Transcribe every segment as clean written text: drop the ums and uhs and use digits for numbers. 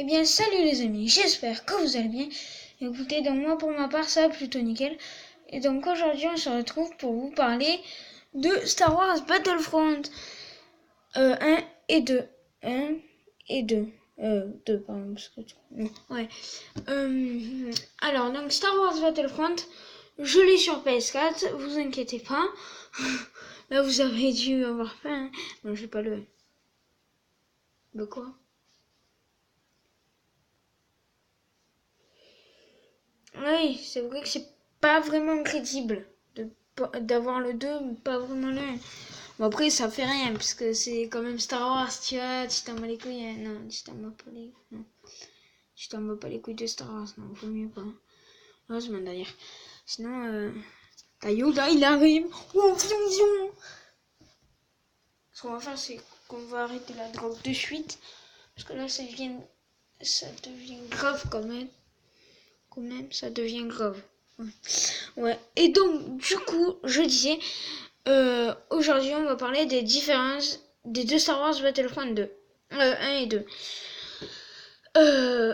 Eh bien, salut les amis, j'espère que vous allez bien. Écoutez, donc moi pour ma part, ça va plutôt nickel. Et donc aujourd'hui, on se retrouve pour vous parler de Star Wars Battlefront 1 et 2. 1 et 2. 2, pardon, parce que... Ouais. Alors, donc Star Wars Battlefront, je l'ai sur PS4, vous inquiétez pas. Là, vous avez dû avoir faim. Hein. Non, j'ai pas le... Le quoi? Oui, c'est vrai que c'est pas vraiment crédible d'avoir le 2, mais pas vraiment le 1. Bon, après, ça fait rien, puisque c'est quand même Star Wars, tu t'en bats les couilles. Hein. Non, tu t'en bats pas les... Non. Tu t'en bats pas les couilles de Star Wars, non, vaut mieux pas. Heureusement d'ailleurs. Sinon, Yoda, il arrive. Oh, vision. Ce qu'on va faire, c'est qu'on va arrêter la drogue de suite. Parce que là, ça devient grave quand même. Quand même, ça devient grave. Ouais. Et donc, du coup, je disais, aujourd'hui, on va parler des différences des deux Star Wars Battlefront 2. 1 et 2.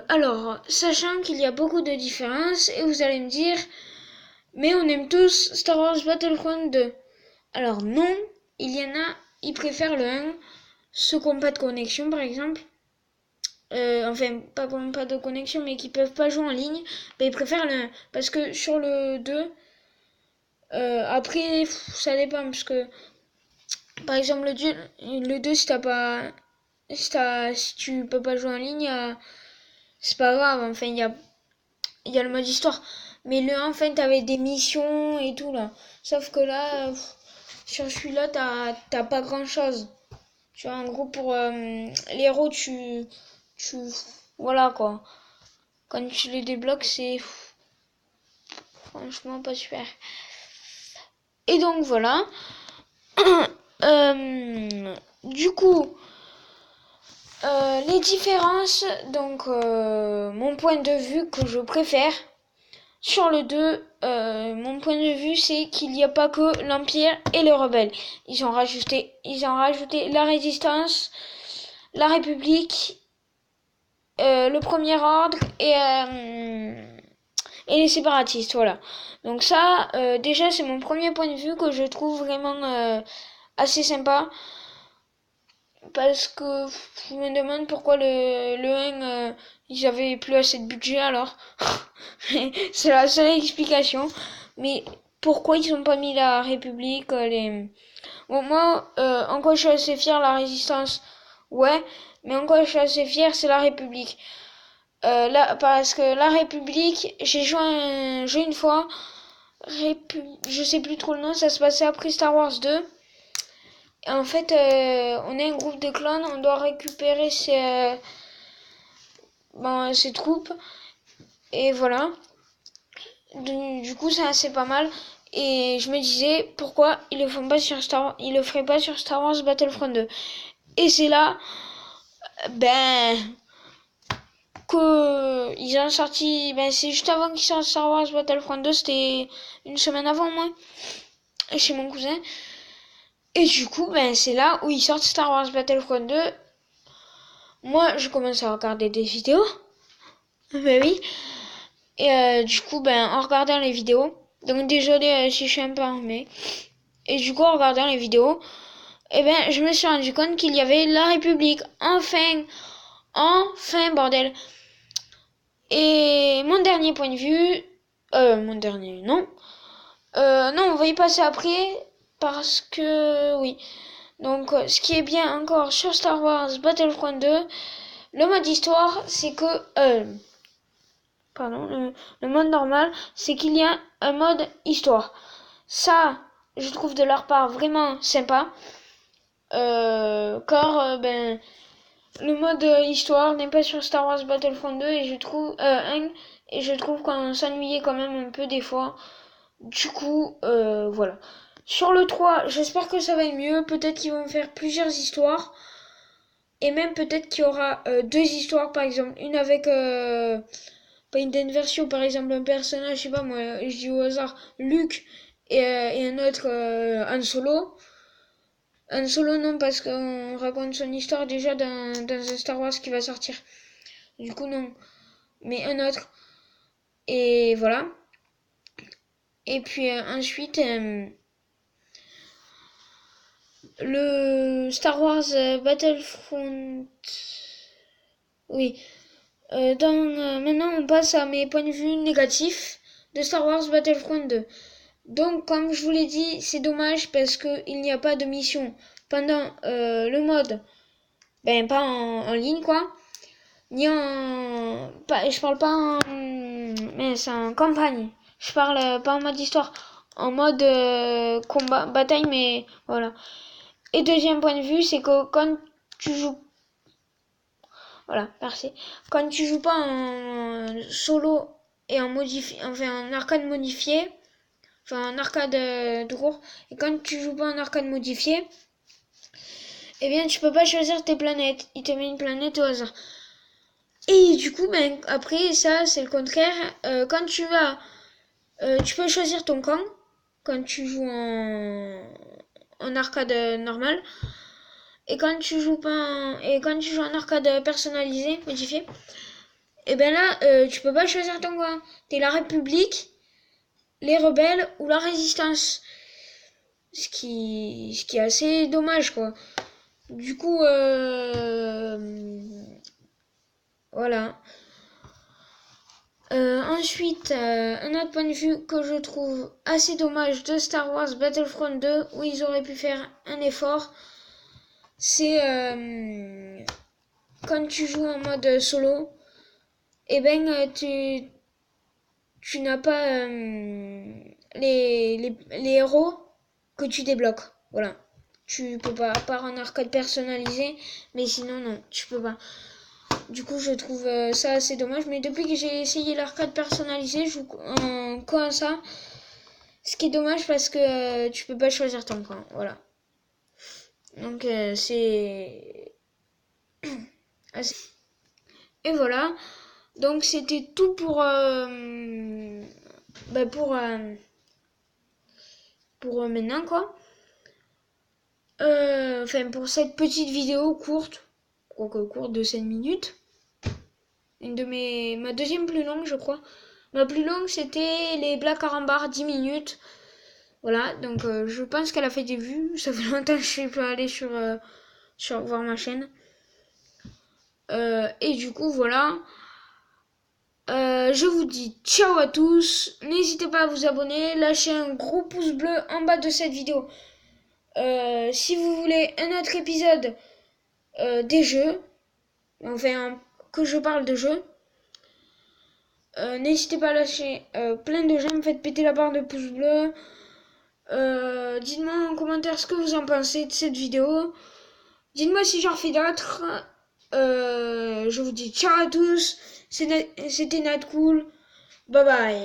Alors, sachant qu'il y a beaucoup de différences, et vous allez me dire, mais on aime tous Star Wars Battlefront 2. Alors non, il y en a, ils préfèrent le 1, ceux qui n'ont pas de connexion par exemple. Enfin, pas de connexion, mais qui peuvent pas jouer en ligne, ils préfèrent le 1. Parce que sur le 2, après, ça dépend, parce que, par exemple, le 2 si t'as pas, si tu peux pas jouer en ligne, c'est pas grave, enfin, il y a le mode histoire. Mais le 1, enfin, t'avais des missions et tout, là. Sauf que là, sur celui-là, t'as pas grand-chose. Tu vois, en gros, pour les héros, voilà, quoi. Quand tu les débloques, c'est franchement pas super. Et donc, voilà. Du coup, les différences, donc mon point de vue que je préfère sur le 2, mon point de vue c'est qu'il n'y a pas que l'Empire et les rebelles. Ils ont rajouté la résistance, la République, le Premier Ordre et les séparatistes, voilà. Donc ça, déjà c'est mon premier point de vue que je trouve vraiment assez sympa. Parce que je me demande pourquoi le 1, ils avaient plus assez de budget alors. C'est la seule explication. Mais pourquoi ils ont pas mis la République, Bon, moi, en quoi je suis assez fier, la Résistance, ouais. Mais en quoi je suis assez fier, c'est la République. Là, parce que la République, j'ai joué un jeu une fois. Je sais plus trop le nom, ça se passait après Star Wars 2. En fait, on est un groupe de clones, on doit récupérer ses troupes. Et voilà. Du coup, c'est assez pas mal. Et je me disais, pourquoi ils le feraient pas sur Star Wars Battlefront 2. Et c'est là, que ils ont sorti, c'est juste avant qu'ils sortent Star Wars Battlefront 2, c'était une semaine avant moi, chez mon cousin. Et du coup, c'est là où ils sortent Star Wars Battlefront 2. Moi, je commence à regarder des vidéos. Oui. Et du coup, en regardant les vidéos, donc désolé si je suis un peu armée. Et du coup, en regardant les vidéos, je me suis rendu compte qu'il y avait la République. Enfin, bordel. Et mon dernier point de vue, non. Non, on va y passer après, parce que, oui. Donc, ce qui est bien encore sur Star Wars Battlefront 2, le mode histoire, c'est que, le mode normal, c'est qu'il y a un mode histoire. Ça, je trouve de leur part vraiment sympa. Car, le mode histoire n'est pas sur Star Wars Battlefront 2 et je trouve qu'on s'ennuyait quand même un peu des fois. Du coup, voilà. Sur le 3, j'espère que ça va être mieux. Peut-être qu'ils vont faire plusieurs histoires. Et même peut-être qu'il y aura deux histoires, par exemple. Une avec pas une version, par exemple, un personnage, je sais pas moi, je dis au hasard, Luke et un autre Han Solo. Han Solo non, parce qu'on raconte son histoire déjà dans un Star Wars qui va sortir. Du coup, non. Mais un autre. Et voilà. Et puis ensuite, le Star Wars Battlefront. Oui. Maintenant, on passe à mes points de vue négatifs de Star Wars Battlefront 2. Donc, comme je vous l'ai dit, c'est dommage parce qu'il n'y a pas de mission pendant le mode, ben pas en ligne quoi, ni en, pas, je parle pas en, mais c'est en campagne. Je parle pas en mode histoire, en mode combat, bataille, mais voilà. Et deuxième point de vue, c'est que quand tu joues, voilà, merci. Quand tu joues pas en solo et en modifié, enfin en arcade modifié, enfin en arcade tout court, et quand tu joues pas en arcade modifié, eh bien tu peux pas choisir tes planètes. Il te met une planète au hasard. Et du coup, ben après ça c'est le contraire. Quand tu vas, tu peux choisir ton camp quand tu joues en arcade normal. Et quand tu joues pas et quand tu joues en arcade personnalisé, modifié, et ben là tu peux pas choisir ton camp. T'es la République, les rebelles ou la résistance. Ce qui est assez dommage quoi. Du coup voilà. Ensuite, un autre point de vue que je trouve assez dommage de Star Wars Battlefront 2, où ils auraient pu faire un effort, c'est quand tu joues en mode solo, et ben tu n'as pas les héros que tu débloques. Voilà. Tu peux pas, à part en arcade personnalisé, mais sinon non, tu peux pas. Du coup, je trouve ça assez dommage. Mais depuis que j'ai essayé l'arcade personnalisé, je joue en quoi ça. Ce qui est dommage parce que tu peux pas choisir ton camp. Voilà. Donc c'est assez... Et voilà. Donc c'était tout pour pour maintenant quoi. Enfin pour cette petite vidéo courte, quoique courte de 5 minutes. Ma deuxième plus longue je crois. Ma plus longue c'était les Black Carambar 10 minutes. Voilà, donc je pense qu'elle a fait des vues. Ça fait longtemps que je suis pas allée sur voir ma chaîne. Et du coup voilà. Je vous dis ciao à tous. N'hésitez pas à vous abonner. Lâchez un gros pouce bleu en bas de cette vidéo. Si vous voulez un autre épisode des jeux, enfin que je parle de jeux, n'hésitez pas à lâcher plein de j'aime, faites péter la barre de pouce bleu. Dites-moi en commentaire ce que vous en pensez de cette vidéo. Dites-moi si j'en refais d'autres. Je vous dis ciao à tous. C'était Natcool. Bye bye.